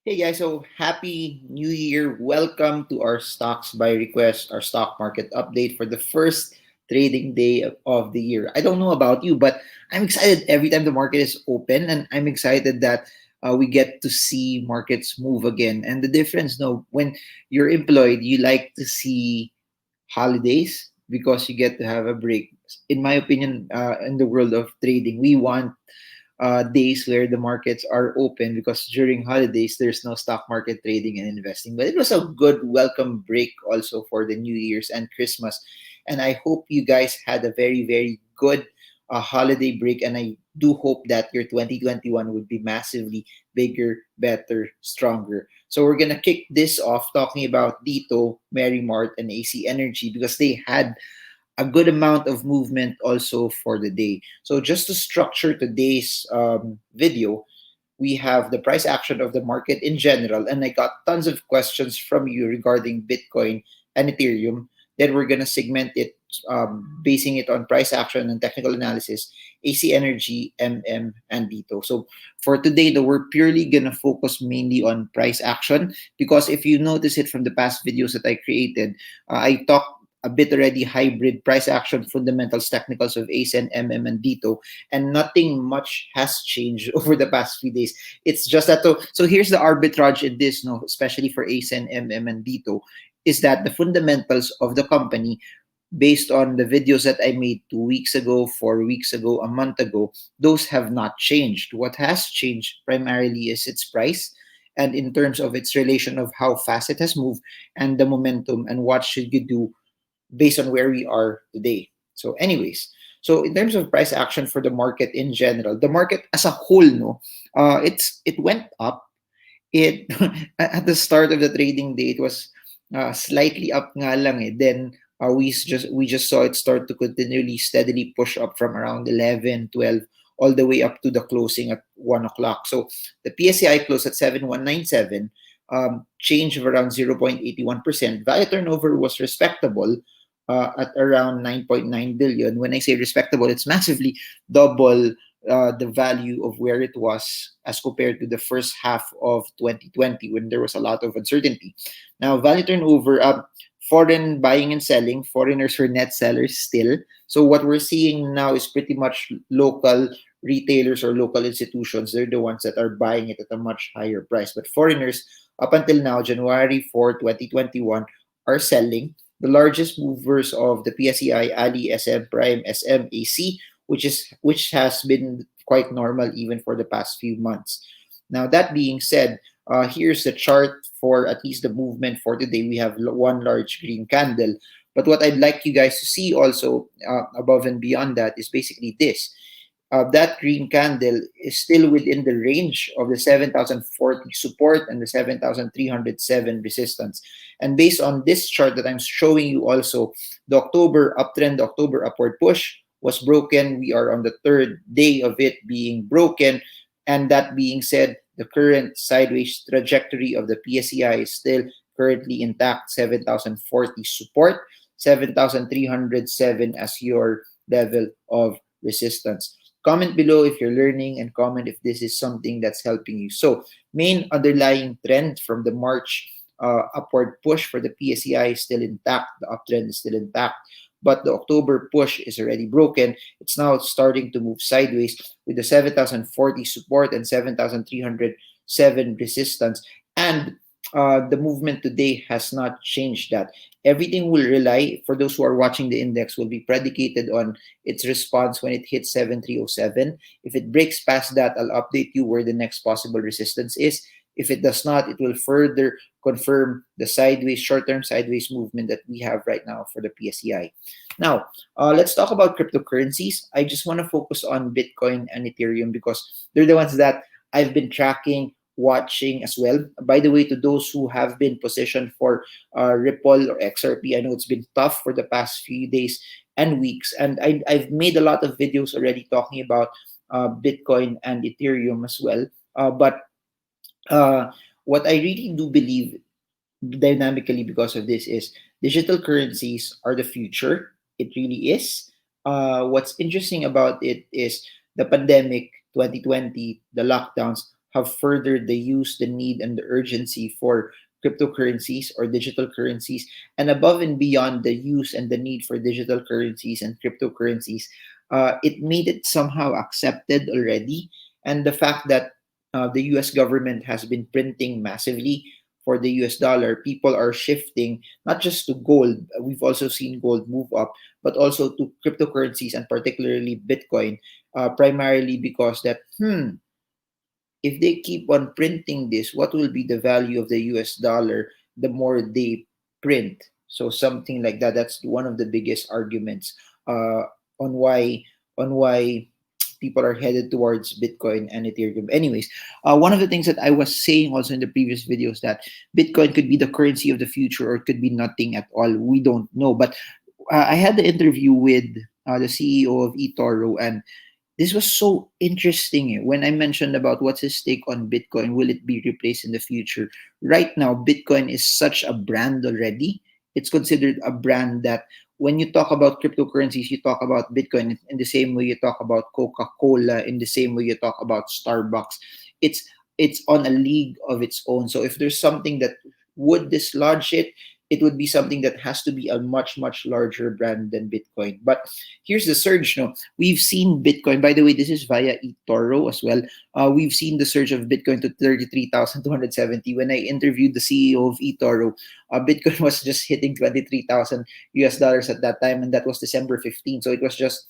Hey guys, so happy new year. Welcome to our stocks by request, our stock market update for the first trading day of the year. I don't know about you, but I'm excited every time the market is open, and I'm excited that we get to see markets move again. And the difference, no, when you're employed, you like to see holidays because you get to have a break. In my opinion, in the world of trading, we want days where the markets are open because during holidays there's no stock market trading and investing. But it was a good welcome break also for the New Year's and Christmas, and I hope you guys had a very good holiday break. And I do hope that your 2021 would be massively bigger, better, stronger. So we're gonna kick this off talking about Dito, MerryMart, and AC Energy because they had a good amount of movement also for the day. So just to structure today's video, we have the price action of the market in general, and I got tons of questions from you regarding Bitcoin and Ethereum. Then we're gonna segment it, basing it on price action and technical analysis, AC Energy, and Dito. So for today, though, we're purely gonna focus mainly on price action because if you notice it from the past videos that I created, I talked a bit already hybrid price action fundamentals technicals of ACEN, and DITO, and nothing much has changed over the past few days. It's just that so here's the arbitrage in this, no, especially for ACEN, and DITO, is that the fundamentals of the company based on the videos that I made 2 weeks ago, 4 weeks ago, a month ago, those have not changed. What has changed primarily is its price and in terms of its relation of how fast it has moved and the momentum and what should you do based on where we are today. So, anyways, so in terms of price action for the market in general, the market as a whole, no, it went up. It at the start of the trading day, it was slightly up nga lang eh. Then we just saw it start to continually steadily push up from around 11, 12, all the way up to the closing at 1 o'clock. So the PSEi closed at 7197, change of around 0.81%. Value turnover was respectable at around 9.9 billion. When I say respectable, it's massively double the value of where it was as compared to the first half of 2020 when there was a lot of uncertainty. Now, value turnover up. Foreign buying and selling, foreigners were net sellers still. So what we're seeing now is pretty much local retailers or local institutions. They're the ones that are buying it at a much higher price. But foreigners, up until now, January 4, 2021, are selling. The largest movers of the PSEi, Ali, SM, Prime, SM, AC, which has been quite normal even for the past few months. Now that being said, here's the chart for at least the movement for today. We have one large green candle. But what I'd like you guys to see also above and beyond that is basically this. That green candle is still within the range of the 7,040 support and the 7,307 resistance. And based on this chart that I'm showing you also, the October uptrend, the October upward push was broken. We are on the third day of it being broken. And that being said, the current sideways trajectory of the PSEi is still currently intact. 7,040 support, 7,307 as your level of resistance. Comment below if you're learning and comment if this is something that's helping you. So, main underlying trend from the March upward push for the PSEi is still intact. The uptrend is still intact. But the October push is already broken. It's now starting to move sideways with the 7,040 support and 7,307 resistance. And the movement today has not changed that. Everything will rely, for those who are watching the index, will be predicated on its response when it hits 7307. If it breaks past that, I'll update you where the next possible resistance is. If it does not, it will further confirm the sideways, short-term sideways movement that we have right now for the PSEi. Now, let's talk about cryptocurrencies. I just want to focus on Bitcoin and Ethereum because they're the ones that I've been tracking, watching as well. By the way, to those who have been positioned for Ripple or XRP, I know it's been tough for the past few days and weeks, and I've made a lot of videos already talking about Bitcoin and Ethereum as well. But what I really do believe dynamically because of this is digital currencies are the future. It really is. What's interesting about it is the pandemic, 2020, the lockdowns have furthered the use, the need, and the urgency for cryptocurrencies or digital currencies. And above and beyond the use and the need for digital currencies and cryptocurrencies, it made it somehow accepted already. And the fact that the US government has been printing massively for the US dollar, people are shifting not just to gold. We've also seen gold move up, but also to cryptocurrencies and particularly Bitcoin, primarily because that, if they keep on printing this, what will be the value of the US dollar the more they print? So something like that. That's one of the biggest arguments on why people are headed towards Bitcoin and Ethereum. Anyways, one of the things that I was saying also in the previous videos that Bitcoin could be the currency of the future or it could be nothing at all. We don't know. But I had the interview with the CEO of eToro, and this was so interesting when I mentioned about what's his take on Bitcoin. Will it be replaced in the future? Right now, Bitcoin is such a brand already. It's considered a brand that when you talk about cryptocurrencies, you talk about Bitcoin in the same way you talk about Coca-Cola, in the same way you talk about Starbucks. It's it's on a league of its own. So if there's something that would dislodge it, it would be something that has to be a much, much larger brand than Bitcoin. But here's the surge. No, we've seen Bitcoin. By the way, this is via eToro as well. We've seen the surge of Bitcoin to 33,270. When I interviewed the CEO of eToro, Bitcoin was just hitting 23,000 US dollars at that time, and that was December 15th. So it was just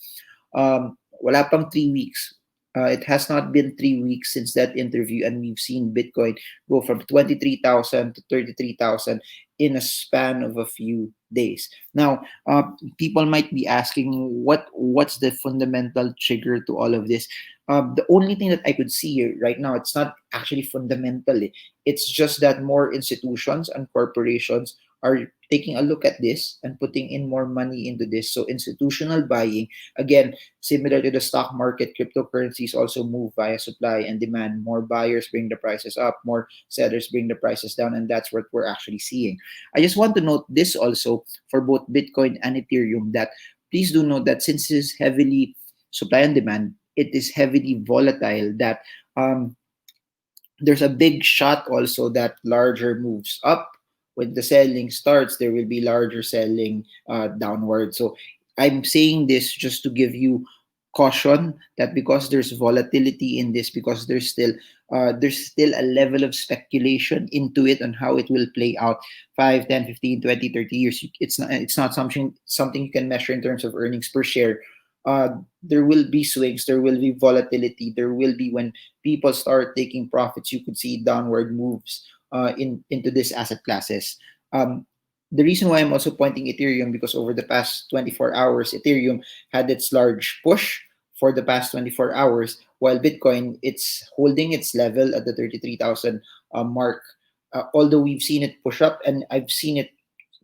wala pang 3 weeks. It has not been 3 weeks since that interview, and we've seen Bitcoin go from 23,000 to 33,000 in a span of a few days. Now, people might be asking, what's the fundamental trigger to all of this? The only thing that I could see here right now, it's not actually fundamental. It's just that more institutions and corporations are taking a look at this and putting in more money into this. So institutional buying, again, similar to the stock market, cryptocurrencies also move via supply and demand. More buyers bring the prices up, more sellers bring the prices down, and that's what we're actually seeing. I just want to note this also for both Bitcoin and Ethereum, that please do note that since it is heavily supply and demand, it is heavily volatile, that um, there's a big shot also that larger moves up. When the selling starts, there will be larger selling downward. So I'm saying this just to give you caution that because there's volatility in this, because there's still a level of speculation into it and how it will play out 5, 10, 15, 20, 30 years. It's not something you can measure in terms of earnings per share. There will be swings, there will be volatility, there will be, when people start taking profits, you could see downward moves into these asset classes. Um, the reason why I'm also pointing Ethereum, because over the past 24 hours, Ethereum had its large push for the past 24 hours, while Bitcoin, it's holding its level at the 33,000 mark. Although we've seen it push up, and I've seen it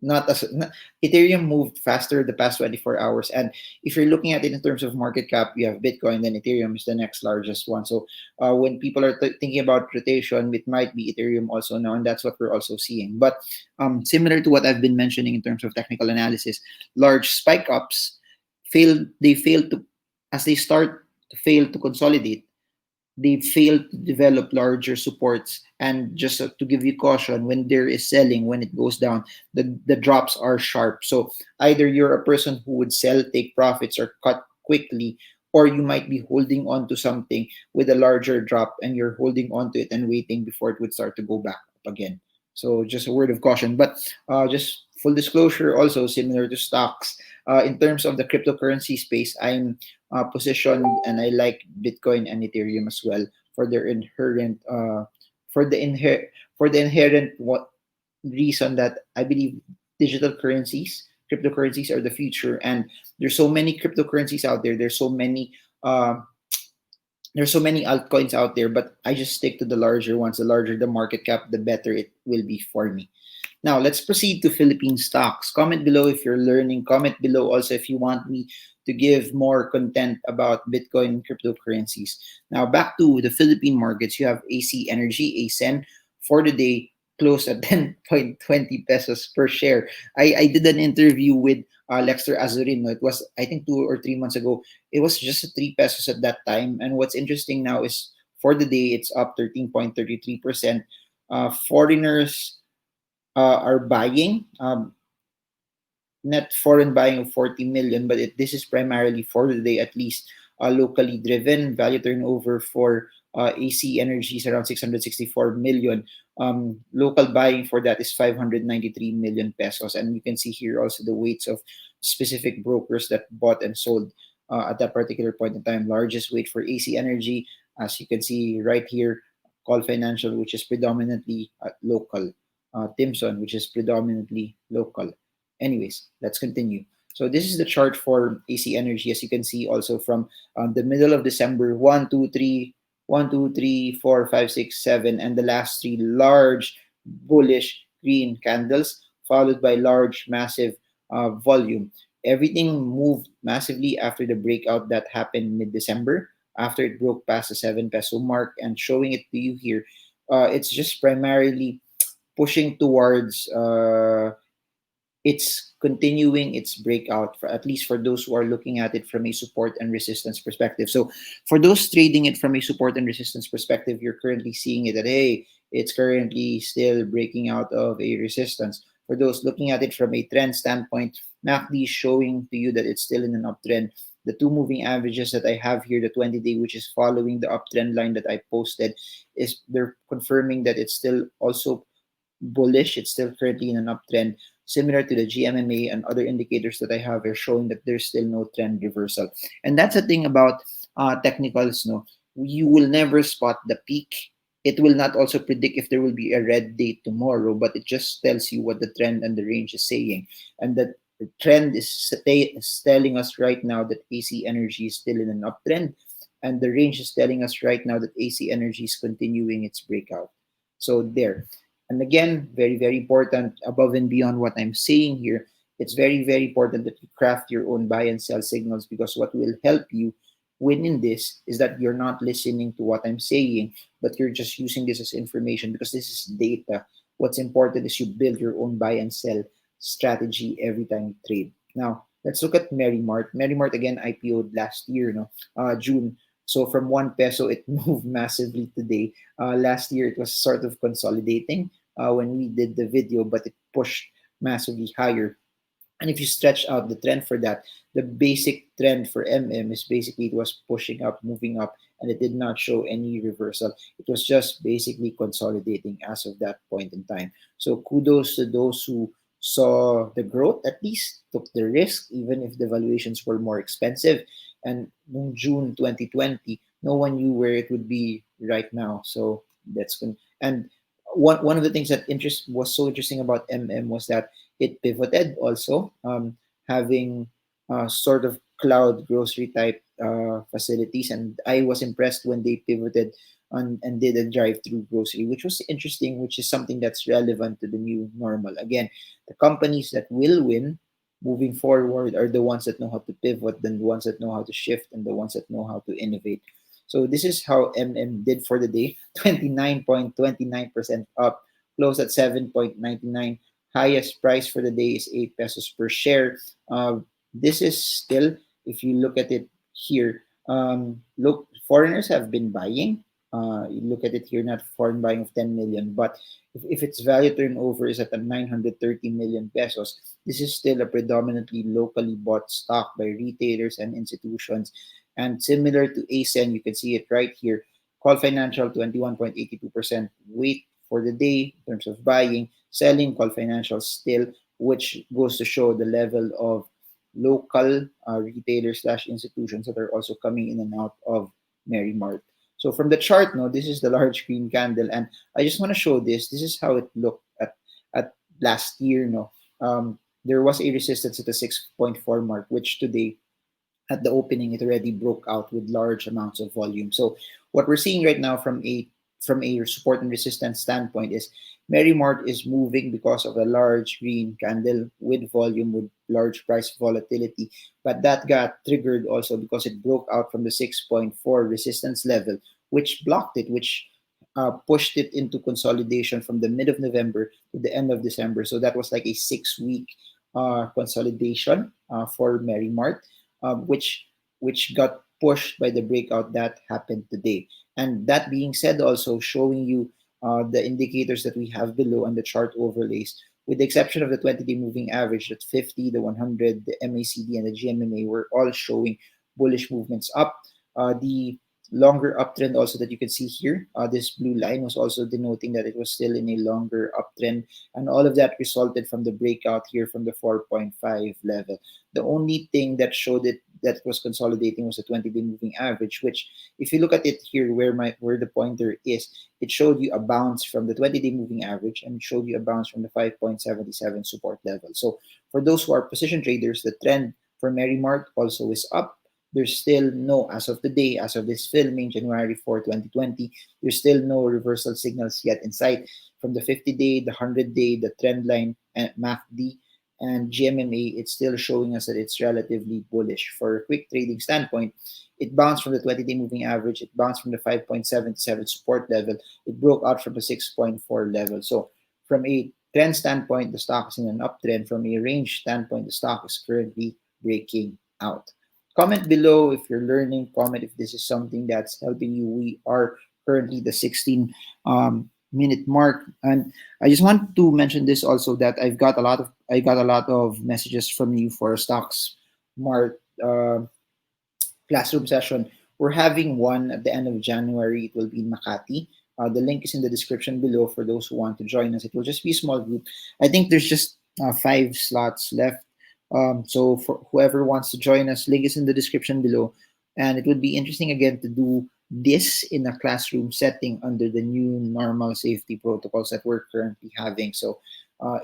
not as not, Ethereum moved faster the past 24 hours. And if you're looking at it in terms of market cap, you have Bitcoin, then Ethereum is the next largest one. So when people are thinking about rotation, it might be Ethereum also now, and that's what we're also seeing. But similar to what I've been mentioning in terms of technical analysis, large spike ups fail to, as they start to fail to consolidate, they fail to develop larger supports. And just to give you caution, when there is selling, when it goes down, the drops are sharp. So either you're a person who would sell, take profits, or cut quickly, or you might be holding on to something with a larger drop and you're holding on to it and waiting before it would start to go back up again. So just a word of caution. But just full disclosure, also similar to stocks, in terms of the cryptocurrency space, I'm positioned, and I like Bitcoin and Ethereum as well for their inherent for the inher for the inherent what reason that I believe digital currencies, cryptocurrencies are the future. And there's so many cryptocurrencies out there. Uh, there's so many altcoins out there, but I just stick to the larger ones. The larger the market cap, the better it will be for me. Now, let's proceed to Philippine stocks. Comment below if you're learning. Comment below also if you want me to give more content about Bitcoin and cryptocurrencies. Now, back to the Philippine markets, you have AC Energy, ACEN, for the day closed at 10.20 pesos per share. I did an interview with Lexter Azurin. It was, I think, 2 or 3 months ago. It was just 3 pesos at that time. And what's interesting now is For the day, it's up 13.33%. Foreigners are buying. Net foreign buying of 40 million, but this is primarily for the day, at least locally driven. Value turnover for AC Energy is around 664 million. Local buying for that is 593 million pesos. And you can see here also the weights of specific brokers that bought and sold at that particular point in time. Largest weight for AC Energy, as you can see right here, Call Financial, which is predominantly local. Timson, which is predominantly local. Anyways, let's continue. So this is the chart for AC Energy, as you can see also from the middle of December, 1, 2, 3, 4, 5, 6, 7, and the last three large bullish green candles, followed by large, massive volume. Everything moved massively after the breakout that happened mid-December, after it broke past the 7 peso mark, and showing it to you here. It's just primarily pushing towards it's continuing its breakout, for at least for those who are looking at it from a support and resistance perspective. So for those trading it from a support and resistance perspective, you're currently seeing it that, hey, it's currently still breaking out of a resistance. For those looking at it from a trend standpoint, MACD is showing to you that it's still in an uptrend. The two moving averages that I have here, the 20-day, which is following the uptrend line that I posted, is they're confirming that it's still also bullish. It's still currently in an uptrend, similar to the GMMA and other indicators that I have are showing that there's still no trend reversal. And that's the thing about technicals. No, you will never spot the peak. It will not also predict if there will be a red day tomorrow, but it just tells you what the trend and the range is saying. And that the trend is telling us right now that AC Energy is still in an uptrend, and the range is telling us right now that AC Energy is continuing its breakout. So there. And again, very, very important, above and beyond what I'm saying here, it's very, very important that you craft your own buy and sell signals, because what will help you win in this is that you're not listening to what I'm saying, but you're just using this as information, because this is data. What's important is you build your own buy and sell strategy every time you trade. Now, let's look at MerryMart. MerryMart, again, IPO'd last year, June. So from 1 peso, it moved massively today. Last year, it was sort of consolidating when we did the video, but it pushed massively higher. And if you stretch out the trend for that, the basic trend for is basically it was pushing up, moving up, and it did not show any reversal. It was just basically consolidating as of that point in time. So kudos to those who saw the growth, at least took the risk, even if the valuations were more expensive. And in June 2020, no one knew where it would be right now. So that's good. And one of the things that was so interesting about was that it pivoted also, having sort of cloud grocery type facilities. And I was impressed when they pivoted and did a drive-through grocery, which was interesting, which is something that's relevant to the new normal. Again, the companies that will win moving forward are the ones that know how to pivot, the ones that know how to shift, and the ones that know how to innovate. So this is how did for the day. 29.29% up, closed at 7.99. Highest price for the day is 8 pesos per share. This is still, if you look at it here, look, foreigners have been buying. You look at it here, not foreign buying of 10 million, but if its value turnover is at a 930 million pesos, this is still a predominantly locally bought stock by retailers and institutions. And similar to ACEN, you can see it right here. Call Financial, 21.82% weight for the day in terms of buying. Selling, Call Financial still, which goes to show the level of local retailers slash institutions that are also coming in and out of MerryMart. So from the chart, this is the large green candle, and I just want to show this. This is how it looked at last year. There was a resistance at the 6.4 mark, which today at the opening it already broke out with large amounts of volume. So what we're seeing right now from a support and resistance standpoint is MerryMart is moving because of a large green candle with volume, with large price volatility. But that got triggered also because it broke out from the 6.4 resistance level, which blocked it, which pushed it into consolidation from the mid of November to the end of December. So that was like a 6-week consolidation for MerryMart, which got pushed by the breakout that happened today. And that being said, also showing you the indicators that we have below on the chart overlays, with the exception of the 20-day moving average, that 50, the 100, the MACD, and the GMMA were all showing bullish movements up. The longer uptrend also that you can see here, this blue line was also denoting that it was still in a longer uptrend, and all of that resulted from the breakout here from the 4.5 level. The only thing that showed it that was consolidating was the 20-day moving average, which if you look at it here where the pointer is, it showed you a bounce from the 20-day moving average and it showed you a bounce from the 5.77 support level. So for those who are position traders, the trend for MerryMart also is up. There's still no, as of today, as of this filming, January 4, 2020, there's still no reversal signals yet in sight from the 50-day, the 100-day, the trend line, and MACD, and GMMA. It's still showing us that it's relatively bullish. For a quick trading standpoint, it bounced from the 20-day moving average, it bounced from the 5.77 support level, it broke out from the 6.4 level. So from a trend standpoint, the stock is in an uptrend. From a range standpoint, the stock is currently breaking out. Comment below if you're learning. Comment if this is something that's helping you. We are currently the 16 minute mark, and I just want to mention this also, that I got a lot of messages from you for stocks mart classroom session. We're having one at the end of January. It will be in Makati. The link is in the description below for those who want to join us. It will just be a small group. I think there's just 5 slots left. So for whoever wants to join us, link is in the description below. And it would be interesting again to do this in a classroom setting under the new normal safety protocols that we're currently having. So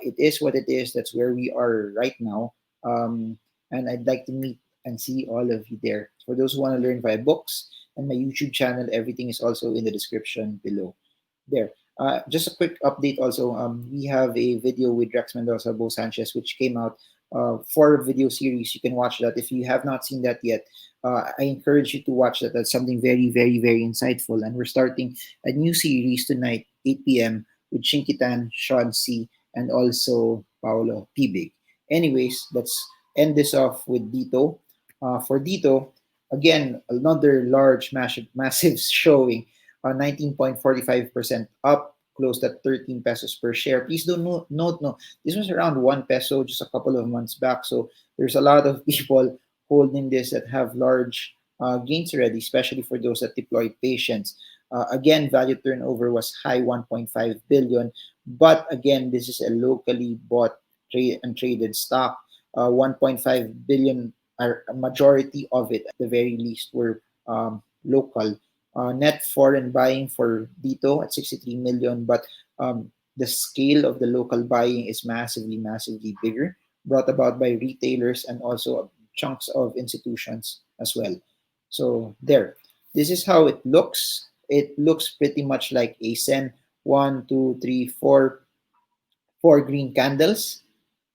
it is what it is. That's where we are right now. And I'd like to meet and see all of you there. For those who want to learn via books and my YouTube channel, everything is also in the description below. There. Just a quick update also. We have a video with Rex Mendoza, Bo Sanchez, which came out, 4 video series. You can watch that. If you have not seen that yet, I encourage you to watch that. That's something very, very, very insightful. And we're starting a new series tonight, 8 p.m. with Shinkitan, Sean Si, and also Paolo Pibig. Anyways, let's end this off with Dito. For Dito, again, another large, massive showing, 19.45% up, closed at 13 pesos per share. Please don't note, no, this was around 1 peso just a couple of months back. So there's a lot of people holding this that have large gains already, especially for those that deployed patience. Again, value turnover was high, 1.5 billion. But again, this is a locally bought and traded stock. 1.5 billion, a majority of it at the very least were local. Net foreign buying for Dito at 63 million, but the scale of the local buying is massively, massively bigger, brought about by retailers and also chunks of institutions as well. So there, this is how it looks. It looks pretty much like ACEN. 1, 2, 3, 4, 4 green candles,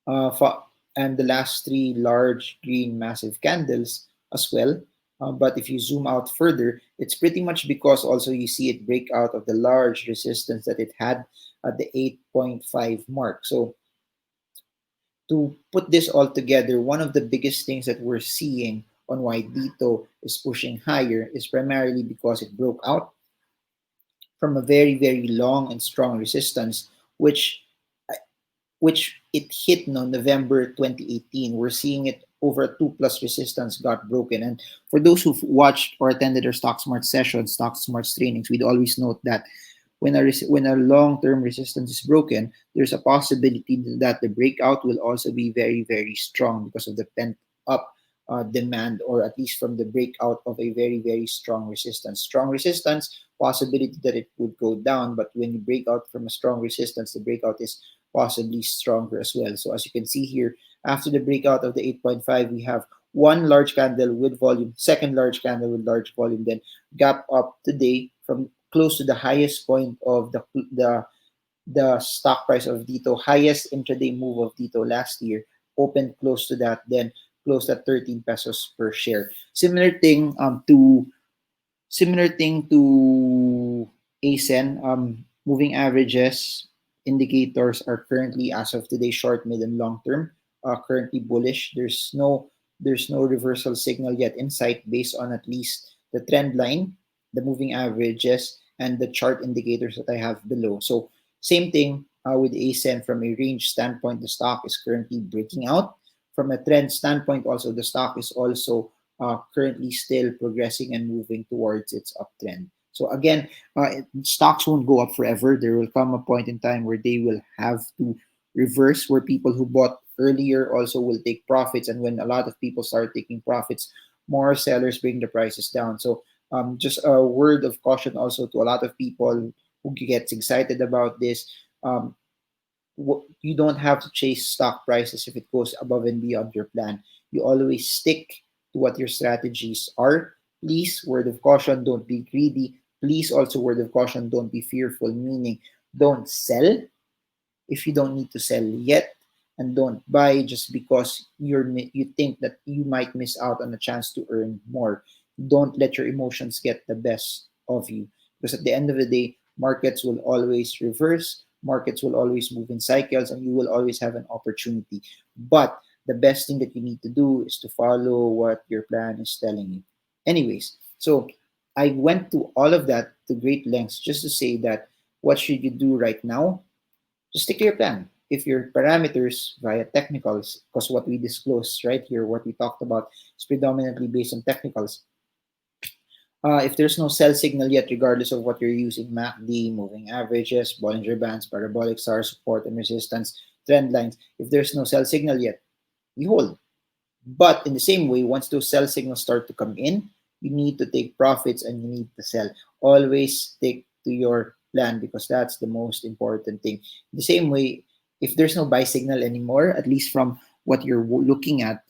and the last 3 large green massive candles as well. But if you zoom out further, it's pretty much because also you see it break out of the large resistance that it had at the 8.5 mark. So to put this all together, one of the biggest things that we're seeing on why Dito is pushing higher is primarily because it broke out from a very, very long and strong resistance, which it hit no November 2018. We're seeing it over a 2+ resistance got broken. And for those who've watched or attended our Stock Smart sessions, Stock Smart's trainings, we'd always note that when a long-term resistance is broken, there's a possibility that the breakout will also be very, very strong because of the pent-up demand, or at least from the breakout of a very, very strong resistance. Strong resistance, possibility that it would go down, but when you break out from a strong resistance, the breakout is possibly stronger as well. So as you can see here, after the breakout of the 8.5, we have one large candle with volume, second large candle with large volume, then gap up today from close to the highest point of the stock price of Dito, highest intraday move of Dito last year, opened close to that, then closed at 13 pesos per share. Similar thing to ACEN. Moving averages indicators are currently, as of today, short, mid, and long term. Currently bullish. There's no There's no reversal signal yet in sight based on at least the trend line, the moving averages, and the chart indicators that I have below. So same thing with ACEN. From a range standpoint, the stock is currently breaking out. From a trend standpoint, also the stock is also currently still progressing and moving towards its uptrend. So again, stocks won't go up forever. There will come a point in time where they will have to reverse, where people who bought earlier also will take profits. And when a lot of people start taking profits, more sellers bring the prices down. So just a word of caution also to a lot of people who gets excited about this. Um, you don't have to chase stock prices if it goes above and beyond your plan. You always stick to what your strategies are. Please, word of caution, don't be greedy. Please, also, word of caution, don't be fearful, meaning don't sell if you don't need to sell yet, and don't buy just because you think that you might miss out on a chance to earn more. Don't let your emotions get the best of you, because at the end of the day, markets will always reverse, markets will always move in cycles, and you will always have an opportunity. But the best thing that you need to do is to follow what your plan is telling you. Anyways, so I went to all of that to great lengths just to say that what should you do right now? Just stick to your plan. If your parameters via technicals, because what we disclosed right here, what we talked about, is predominantly based on technicals. If there's no sell signal yet, regardless of what you're using, MACD, moving averages, Bollinger Bands, parabolic stars, support and resistance, trend lines, if there's no sell signal yet, you hold. But in the same way, once those sell signals start to come in, you need to take profits and you need to sell. Always stick to your plan, because that's the most important thing. The same way, if there's no buy signal anymore, at least from what you're looking at,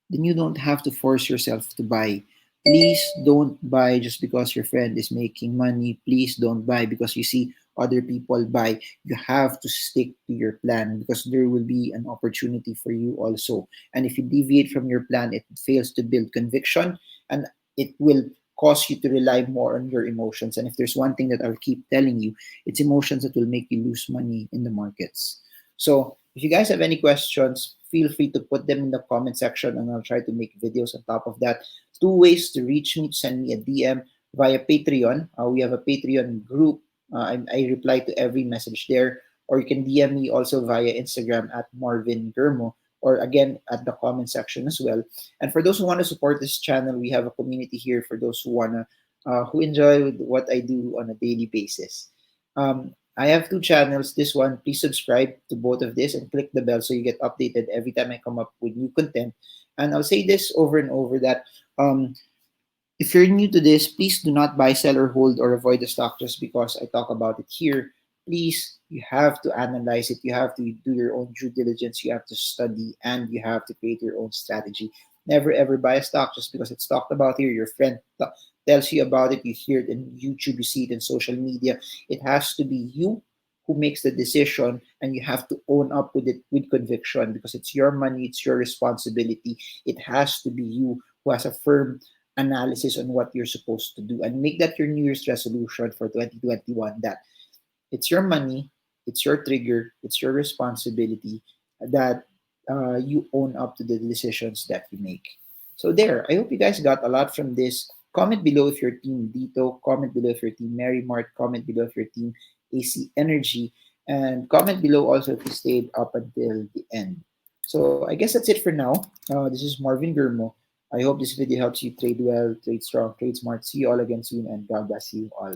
then you don't have to force yourself to buy. Please don't buy just because your friend is making money. Please don't buy because you see other people buy. You have to stick to your plan, because there will be an opportunity for you also. And if you deviate from your plan, it fails to build conviction, and it will cause you to rely more on your emotions. And if there's one thing that I'll keep telling you, it's emotions that will make you lose money in the markets. So if you guys have any questions, feel free to put them in the comment section, and I'll try to make videos on top of that. Two ways to reach me: to send me a DM via Patreon. We have a Patreon group. I reply to every message there. Or you can DM me also via Instagram at Marvin Germo, or again at the comment section as well. And for those who want to support this channel, we have a community here for those who enjoy what I do on a daily basis. I have two channels. This one, please subscribe to both of this and click the bell so you get updated every time I come up with new content. And I'll say this over and over that um, if you're new to this, please do not buy, sell, or hold or avoid the stock just because I talk about it here. Please, you have to analyze it. You have to do your own due diligence. You have to study, and you have to create your own strategy. Never ever buy a stock just because it's talked about here. Your friend tells you about it. You hear it in YouTube. You see it in social media. It has to be you who makes the decision, and you have to own up with it with conviction, because it's your money. It's your responsibility. It has to be you who has a firm analysis on what you're supposed to do, and make that your New Year's resolution for 2021, that it's your money, it's your trigger, it's your responsibility, that you own up to the decisions that you make. So there, I hope you guys got a lot from this. Comment below if you're team Dito, comment below if you're team MerryMart, comment below if you're team AC Energy, and comment below also if you stayed up until the end. So I guess that's it for now. This is Marvin Germo. I hope this video helps you trade well, trade strong, trade smart. See you all again soon, and God bless you all.